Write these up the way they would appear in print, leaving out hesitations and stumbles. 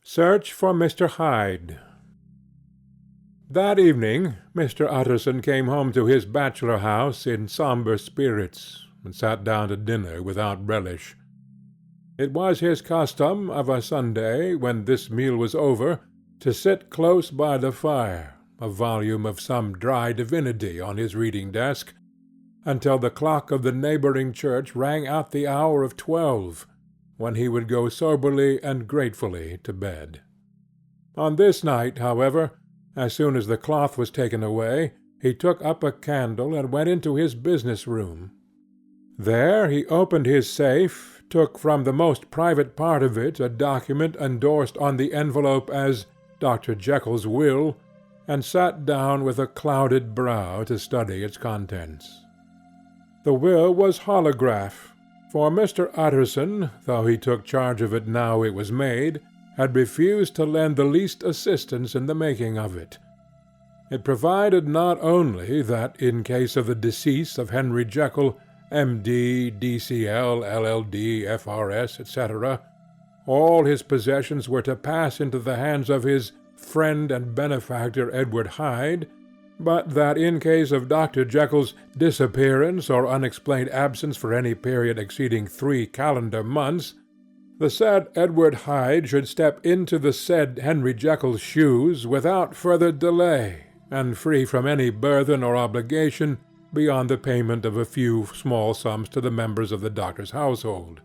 Search for Mr. Hyde. That evening Mr. Utterson came home to his bachelor house in sombre spirits, and sat down to dinner without relish. It was his custom of a Sunday, when this meal was over, to sit close by the fire, a volume of some dry divinity on his reading desk, until the clock of the neighbouring church rang out the hour of 12, when he would go soberly and gratefully to bed. On this night, however, as soon as the cloth was taken away, he took up a candle and went into his business-room. There he opened his safe, took from the most private part of it a document endorsed on the envelope as Dr. Jekyll's will, and sat down with a clouded brow to study its contents. The will was holograph, for Mr. Utterson, though he took charge of it now it was made, had refused to lend the least assistance in the making of it. It provided not only that, in case of the decease of Henry Jekyll, M.D., D.C.L., L.L.D., F.R.S., etc., all his possessions were to pass into the hands of his friend and benefactor Edward Hyde, but that in case of Dr. Jekyll's disappearance or unexplained absence for any period exceeding 3 calendar months, the said Edward Hyde should step into the said Henry Jekyll's shoes without further delay, and free from any burthen or obligation beyond the payment of a few small sums to the members of the doctor's household.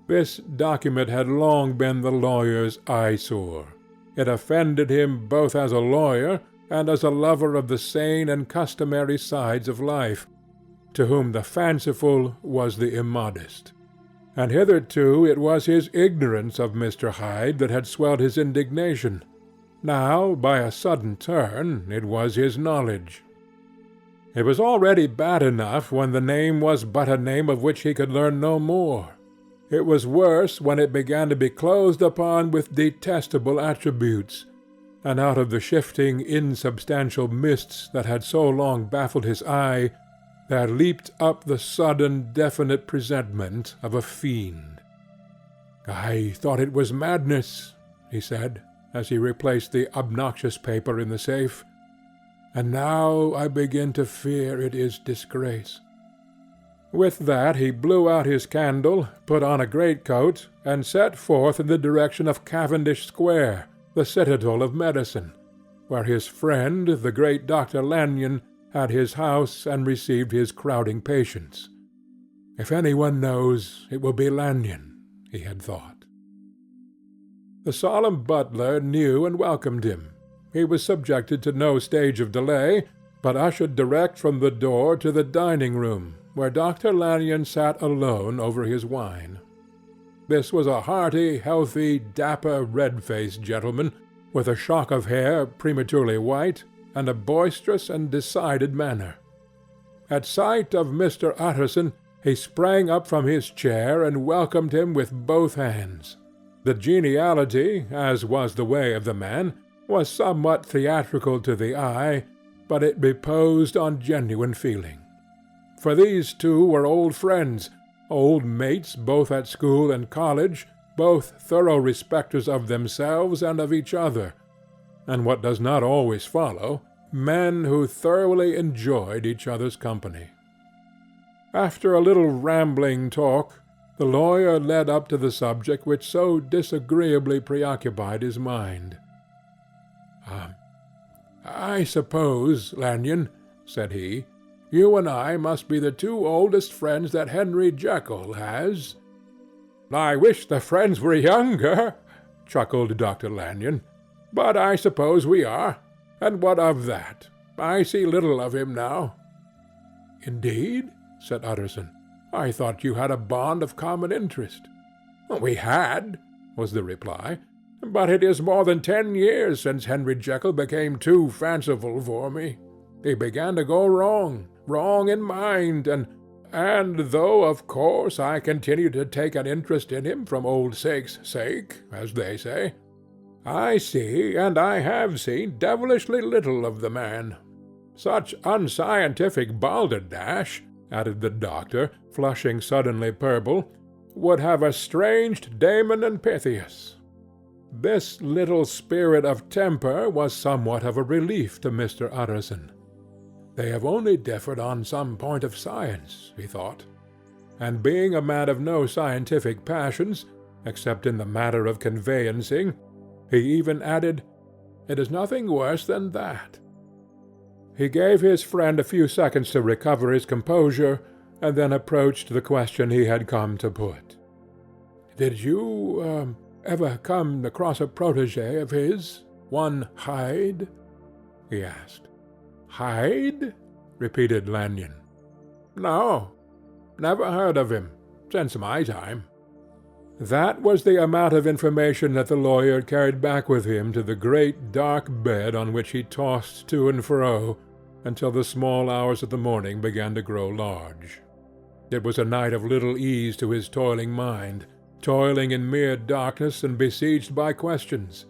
This document had long been the lawyer's eyesore. It offended him both as a lawyer and as a lover of the sane and customary sides of life, to whom the fanciful was the immodest. And hitherto it was his ignorance of Mr. Hyde that had swelled his indignation. Now, by a sudden turn, it was his knowledge. It was already bad enough when the name was but a name of which he could learn no more. It was worse when it began to be clothed upon with detestable attributes, and out of the shifting, insubstantial mists that had so long baffled his eye, there leaped up the sudden, definite presentment of a fiend. "I thought it was madness," he said, as he replaced the obnoxious paper in the safe, "and now I begin to fear it is disgrace." With that he blew out his candle, put on a greatcoat, and set forth in the direction of Cavendish Square, the citadel of medicine, where his friend, the great Dr. Lanyon, had his house and received his crowding patients. If any one knows, it will be Lanyon, he had thought. The solemn butler knew and welcomed him. He was subjected to no stage of delay, but ushered direct from the door to the dining-room, where Dr. Lanyon sat alone over his wine. This was a hearty, healthy, dapper, red-faced gentleman, with a shock of hair prematurely white, and a boisterous and decided manner. At sight of Mr. Utterson, he sprang up from his chair and welcomed him with both hands. The geniality, as was the way of the man, was somewhat theatrical to the eye, but it reposed on genuine feeling. For these two were old friends, old mates both at school and college, both thorough respecters of themselves and of each other, and what does not always follow, men who thoroughly enjoyed each other's company. After a little rambling talk, the lawyer led up to the subject which so disagreeably preoccupied his mind. "I suppose, Lanyon," said he, "you and I must be the two oldest friends that Henry Jekyll has." "I wish the friends were younger," chuckled Dr. Lanyon, "but I suppose we are. And what of that? I see little of him now." "Indeed?" said Utterson. "I thought you had a bond of common interest." "We had," was the reply, "but it is more than 10 years since Henry Jekyll became too fanciful for me. He began to go wrong in mind, and though, of course, I continue to take an interest in him from old sake's sake, as they say, I see, and I have seen, devilishly little of the man. Such unscientific balderdash," added the doctor, flushing suddenly purple, "would have estranged Damon and Pythias. This little spirit of temper was somewhat of a relief to Mr. Utterson. They have only differed on some point of science, he thought, and being a man of no scientific passions, except in the matter of conveyancing, he even added, "It is nothing worse than that." He gave his friend a few seconds to recover his composure, and then approached the question he had come to put. "Did you ever come across a protégé of his, one Hyde?" he asked. "Hyde?" repeated Lanyon. "No, never heard of him, since my time." That was the amount of information that the lawyer carried back with him to the great dark bed on which he tossed to and fro until the small hours of the morning began to grow large. It was a night of little ease to his toiling mind, toiling in mere darkness and besieged by questions.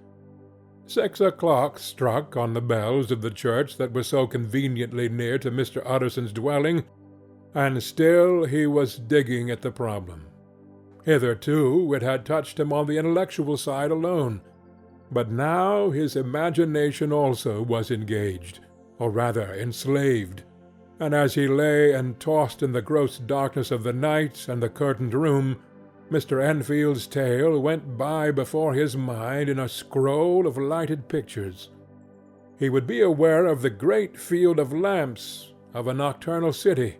6 o'clock struck on the bells of the church that was so conveniently near to Mr. Utterson's dwelling, and still he was digging at the problem. Hitherto it had touched him on the intellectual side alone, but now his imagination also was engaged, or rather enslaved, and as he lay and tossed in the gross darkness of the night and the curtained room, Mr. Enfield's tale went by before his mind in a scroll of lighted pictures. He would be aware of the great field of lamps, of a nocturnal city,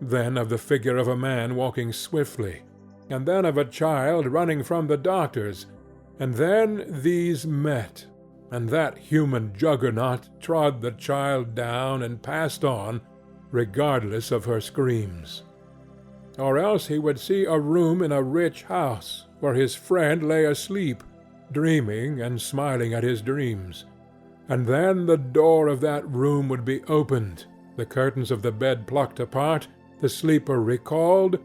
then of the figure of a man walking swiftly, and then of a child running from the doctor's, and then these met, and that human juggernaut trod the child down and passed on, regardless of her screams. Or else he would see a room in a rich house, where his friend lay asleep, dreaming and smiling at his dreams, and then the door of that room would be opened, the curtains of the bed plucked apart, the sleeper recalled,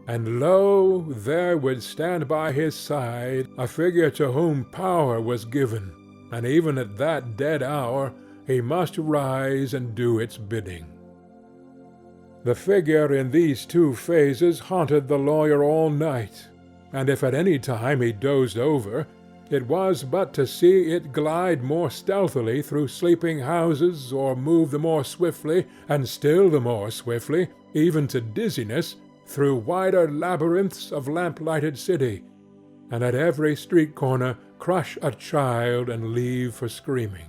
and lo, there would stand by his side a figure to whom power was given, and even at that dead hour he must rise and do its bidding. The figure in these two phases haunted the lawyer all night, and if at any time he dozed over, it was but to see it glide more stealthily through sleeping houses, or move the more swiftly, and still the more swiftly, even to dizziness, through wider labyrinths of lamp-lighted city, and at every street corner crush a child and leave for screaming.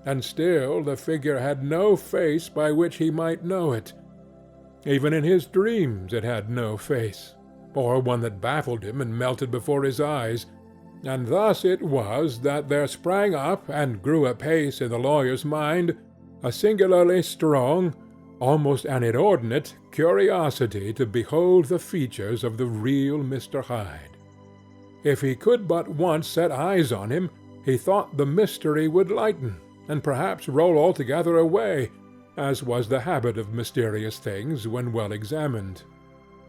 And still the figure had no face by which he might know it. Even in his dreams it had no face, or one that baffled him and melted before his eyes, and thus it was that there sprang up and grew apace in the lawyer's mind a singularly strong, almost an inordinate, curiosity to behold the features of the real Mr. Hyde. If he could but once set eyes on him, he thought the mystery would lighten, and perhaps roll altogether away, as was the habit of mysterious things when well examined.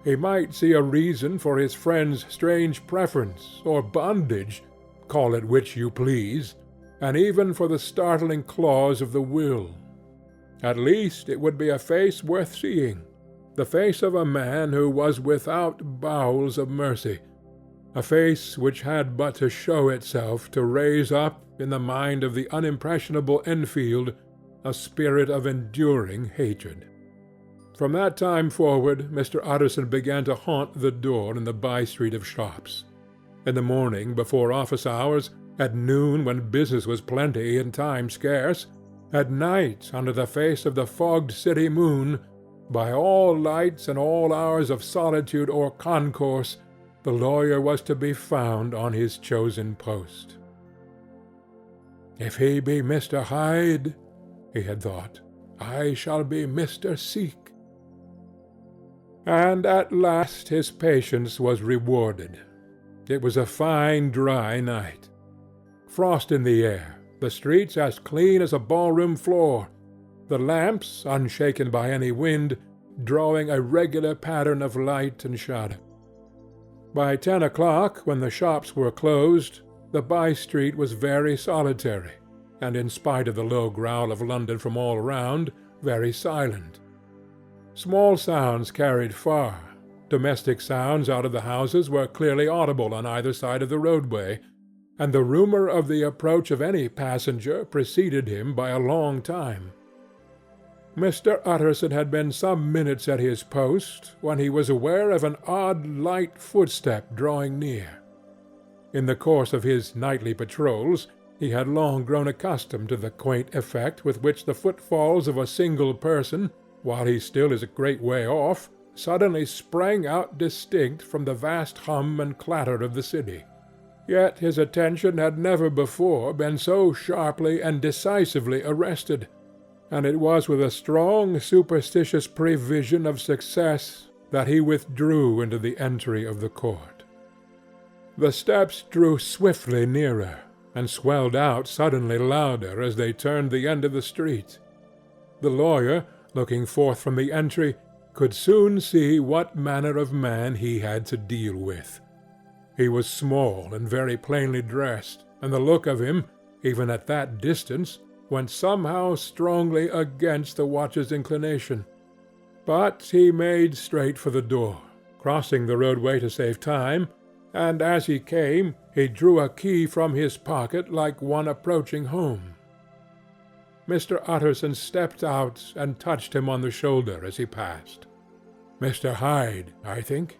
He might see a reason for his friend's strange preference, or bondage, call it which you please, and even for the startling clause of the will. At least it would be a face worth seeing, the face of a man who was without bowels of mercy, a face which had but to show itself to raise up, in the mind of the unimpressionable Enfield, a spirit of enduring hatred. From that time forward Mr. Utterson began to haunt the door in the by-street of shops. In the morning before office hours, at noon when business was plenty and time scarce, at night under the face of the fogged city moon, by all lights and all hours of solitude or concourse, the lawyer was to be found on his chosen post. "If he be Mr. Hyde," he had thought, "I shall be Mr. Seek." And at last his patience was rewarded. It was a fine dry night. Frost in the air, the streets as clean as a ballroom floor, the lamps, unshaken by any wind, drawing a regular pattern of light and shadow. By 10 o'clock, when the shops were closed, the by-street was very solitary, and in spite of the low growl of London from all round, very silent. Small sounds carried far. Domestic sounds out of the houses were clearly audible on either side of the roadway, and the rumour of the approach of any passenger preceded him by a long time. Mr. Utterson had been some minutes at his post when he was aware of an odd light footstep drawing near. In the course of his nightly patrols he had long grown accustomed to the quaint effect with which the footfalls of a single person, while he still is a great way off, suddenly sprang out distinct from the vast hum and clatter of the city. Yet his attention had never before been so sharply and decisively arrested, and it was with a strong superstitious prevision of success that he withdrew into the entry of the court. The steps drew swiftly nearer, and swelled out suddenly louder as they turned the end of the street. The lawyer, looking forth from the entry, could soon see what manner of man he had to deal with. He was small and very plainly dressed, and the look of him, even at that distance, went somehow strongly against the watcher's inclination. But he made straight for the door, crossing the roadway to save time, and as he came he drew a key from his pocket like one approaching home. Mr. Utterson stepped out and touched him on the shoulder as he passed. "Mr. Hyde, I think."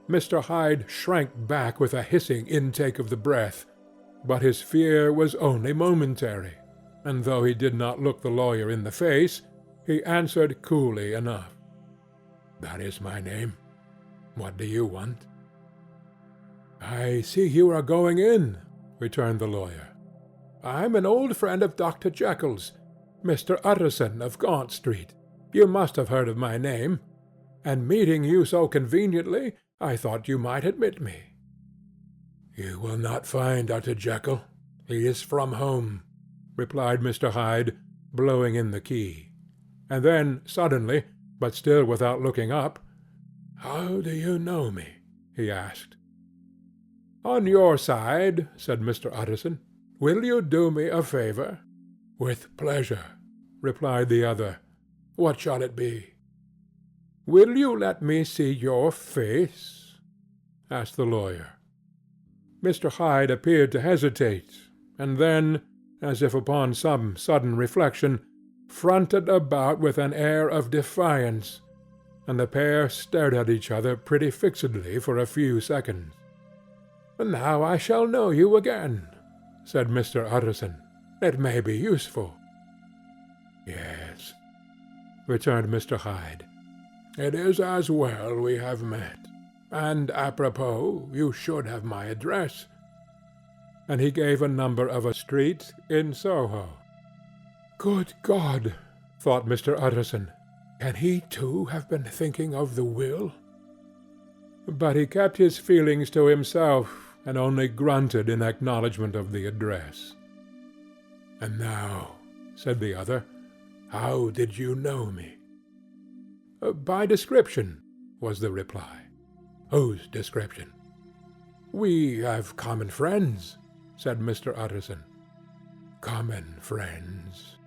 Mr. Hyde shrank back with a hissing intake of the breath, but his fear was only momentary, and though he did not look the lawyer in the face, he answered coolly enough. "That is my name. What do you want?" "I see you are going in," returned the lawyer. "I'm an old friend of Dr. Jekyll's, Mr. Utterson of Gaunt Street. You must have heard of my name, and meeting you so conveniently, I thought you might admit me." "You will not find Dr. Jekyll. He is from home," replied Mr. Hyde, blowing in the key. And then suddenly, but still without looking up, "How do you know me?" he asked. "On your side," said Mr. Utterson. "Will you do me a favour?" "With pleasure," replied the other. "What shall it be?" "Will you let me see your face?" asked the lawyer. Mr. Hyde appeared to hesitate, and then, as if upon some sudden reflection, fronted about with an air of defiance, and the pair stared at each other pretty fixedly for a few seconds. "Now I shall know you again," said Mr. Utterson. "It may be useful." "Yes," returned Mr. Hyde. "It is as well we have met. And apropos, you should have my address." And he gave a number of a street in Soho. "Good God!" thought Mr. Utterson. "Can he too have been thinking of the will?" But he kept his feelings to himself, and only grunted in acknowledgment of the address. "And now," said the other, "how did you know me?" "By description," was the reply. "Whose description?" "We have common friends," said Mr. Utterson. "Common friends,"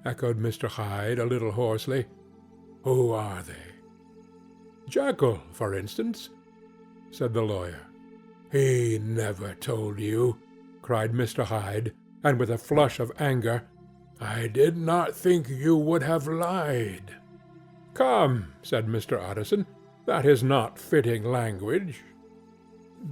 echoed Mr. Hyde a little hoarsely. "Who are they?" "Jekyll, for instance," said the lawyer. "He never told you," cried Mr. Hyde, and with a flush of anger, "I did not think you would have lied." "Come," said Mr. Utterson, "that is not fitting language."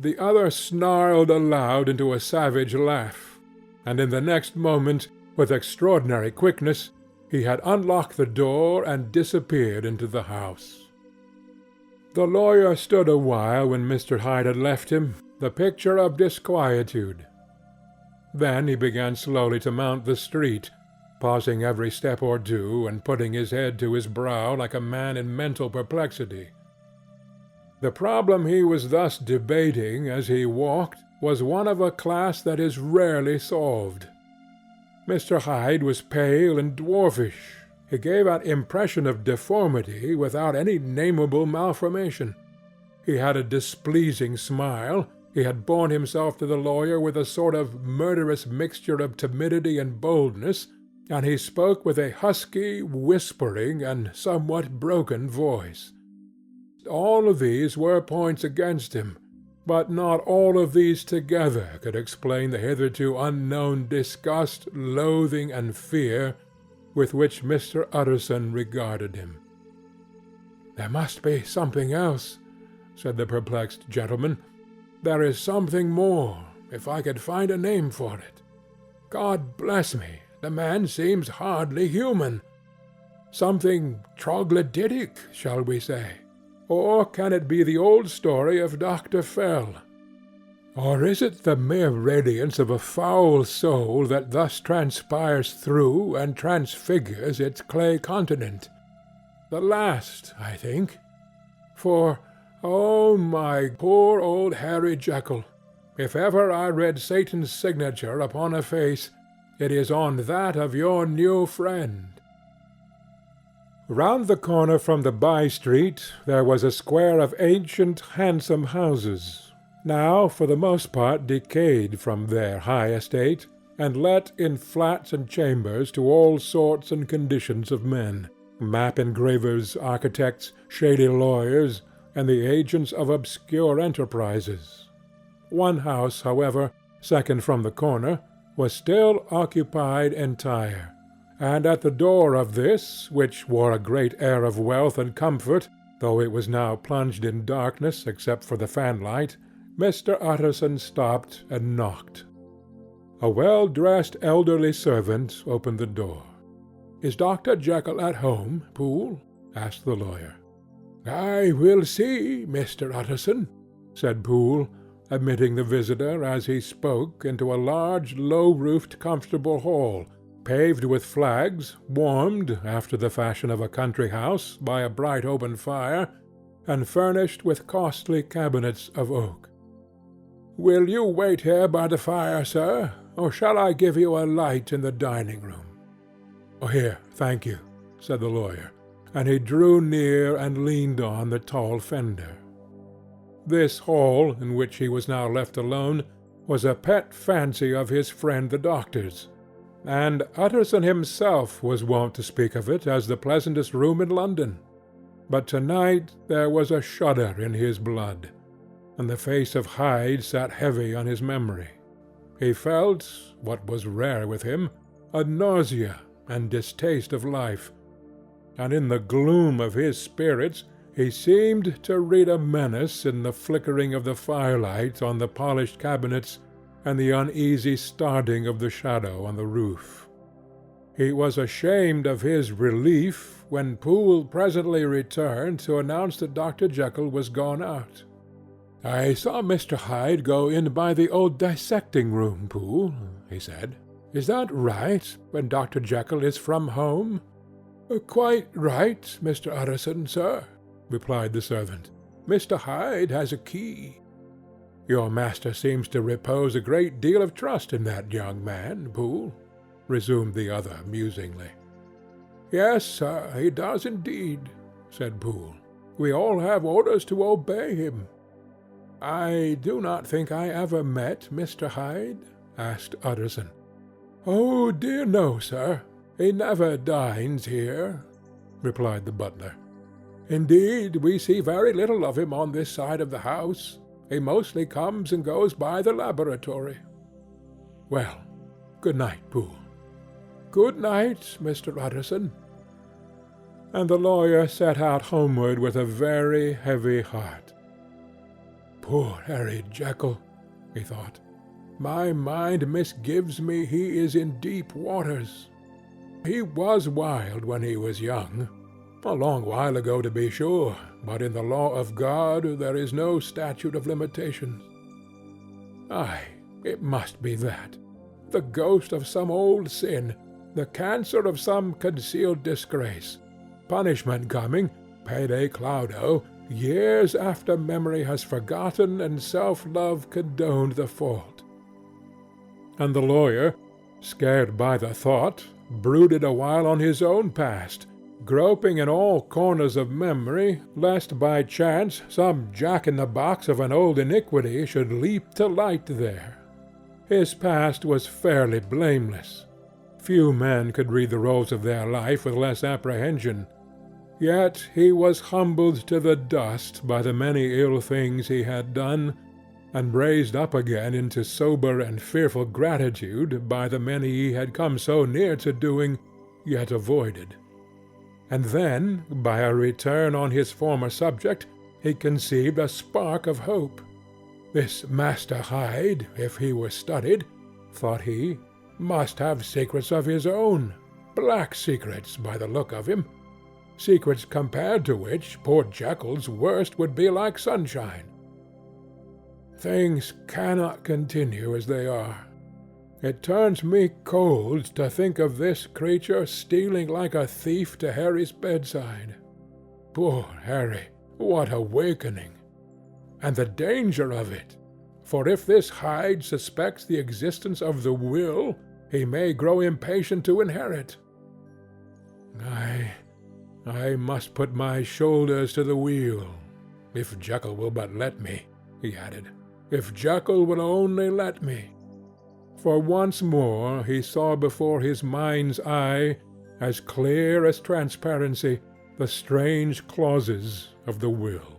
The other snarled aloud into a savage laugh, and in the next moment, with extraordinary quickness, he had unlocked the door and disappeared into the house. The lawyer stood a while when Mr. Hyde had left him, the picture of disquietude. Then he began slowly to mount the street, pausing every step or two and putting his head to his brow like a man in mental perplexity. The problem he was thus debating as he walked was one of a class that is rarely solved. Mr. Hyde was pale and dwarfish. He gave an impression of deformity without any nameable malformation. He had a displeasing smile. He had borne himself to the lawyer with a sort of murderous mixture of timidity and boldness, and he spoke with a husky, whispering, and somewhat broken voice. All of these were points against him, But not all of these together could explain the hitherto unknown disgust, loathing, and fear with which Mr. Utterson regarded him. "There must be something else," said the perplexed gentleman. "There is something more, if I could find a name for it. God bless me, the man seems hardly human. Something troglodytic, shall we say? Or can it be the old story of Dr. Fell? Or is it the mere radiance of a foul soul that thus transpires through and transfigures its clay continent? The last, I think. For, oh, my poor old Harry Jekyll, if ever I read Satan's signature upon a face, it is on that of your new friend." Round the corner from the by-street there was a square of ancient, handsome houses, now for the most part decayed from their high estate, and let in flats and chambers to all sorts and conditions of men, map engravers, architects, shady lawyers, and the agents of obscure enterprises. One house, however, second from the corner, was still occupied entire, and at the door of this, which wore a great air of wealth and comfort, though it was now plunged in darkness except for the fanlight, Mr. Utterson stopped and knocked. A well-dressed elderly servant opened the door. "Is Dr. Jekyll at home, Poole?" asked the lawyer. "I will see, Mr. Utterson," said Poole, admitting the visitor as he spoke into a large, low-roofed, comfortable hall, paved with flags, warmed, after the fashion of a country house, by a bright open fire, and furnished with costly cabinets of oak. "Will you wait here by the fire, sir, or shall I give you a light in the dining-room?" "Oh, here, thank you," said the lawyer, and he drew near and leaned on the tall fender. This hall, in which he was now left alone, was a pet fancy of his friend the doctor's, and Utterson himself was wont to speak of it as the pleasantest room in London. But to-night there was a shudder in his blood, and the face of Hyde sat heavy on his memory. He felt, what was rare with him, a nausea and distaste of life, and in the gloom of his spirits he seemed to read a menace in the flickering of the firelight on the polished cabinets and the uneasy starting of the shadow on the roof. He was ashamed of his relief when Poole presently returned to announce that Dr. Jekyll was gone out. "I saw Mr. Hyde go in by the old dissecting-room, Poole," he said. "Is that right, when Dr. Jekyll is from home?" "Quite right, Mr. Utterson, sir," replied the servant. "Mr. Hyde has a key." "Your master seems to repose a great deal of trust in that young man, Poole," resumed the other musingly. "Yes, sir, he does indeed," said Poole. "We all have orders to obey him." "I do not think I ever met Mr. Hyde?" asked Utterson. "Oh dear no, sir. He never dines here," replied the butler. "Indeed, we see very little of him on this side of the house. He mostly comes and goes by the laboratory." "Well, good night, Poole." "Good night, Mr. Utterson." And the lawyer set out homeward with a very heavy heart. "Poor Harry Jekyll," he thought. "My mind misgives me he is in deep waters. He was wild when he was young. A long while ago, to be sure, but in the law of God there is no statute of limitations. Aye, it must be that. The ghost of some old sin, the cancer of some concealed disgrace. Punishment coming, pede claudo, years after memory has forgotten and self-love condoned the fault." And the lawyer, scared by the thought, brooded awhile on his own past, groping in all corners of memory, lest by chance some jack-in-the-box of an old iniquity should leap to light there. His past was fairly blameless. Few men could read the rolls of their life with less apprehension. Yet he was humbled to the dust by the many ill things he had done, and raised up again into sober and fearful gratitude by the many he had come so near to doing, yet avoided. And then, by a return on his former subject, he conceived a spark of hope. This Master Hyde, if he were studied, thought he, must have secrets of his own, black secrets by the look of him, secrets compared to which poor Jekyll's worst would be like sunshine. Things cannot continue as they are. It turns me cold to think of this creature stealing like a thief to Harry's bedside. Poor Harry, what awakening! And the danger of it, for if this Hyde suspects the existence of the will, he may grow impatient to inherit. I must put my shoulders to the wheel, if Jekyll will but let me, he added. If Jekyll will only let me. For once more he saw before his mind's eye, as clear as transparency, the strange clauses of the will.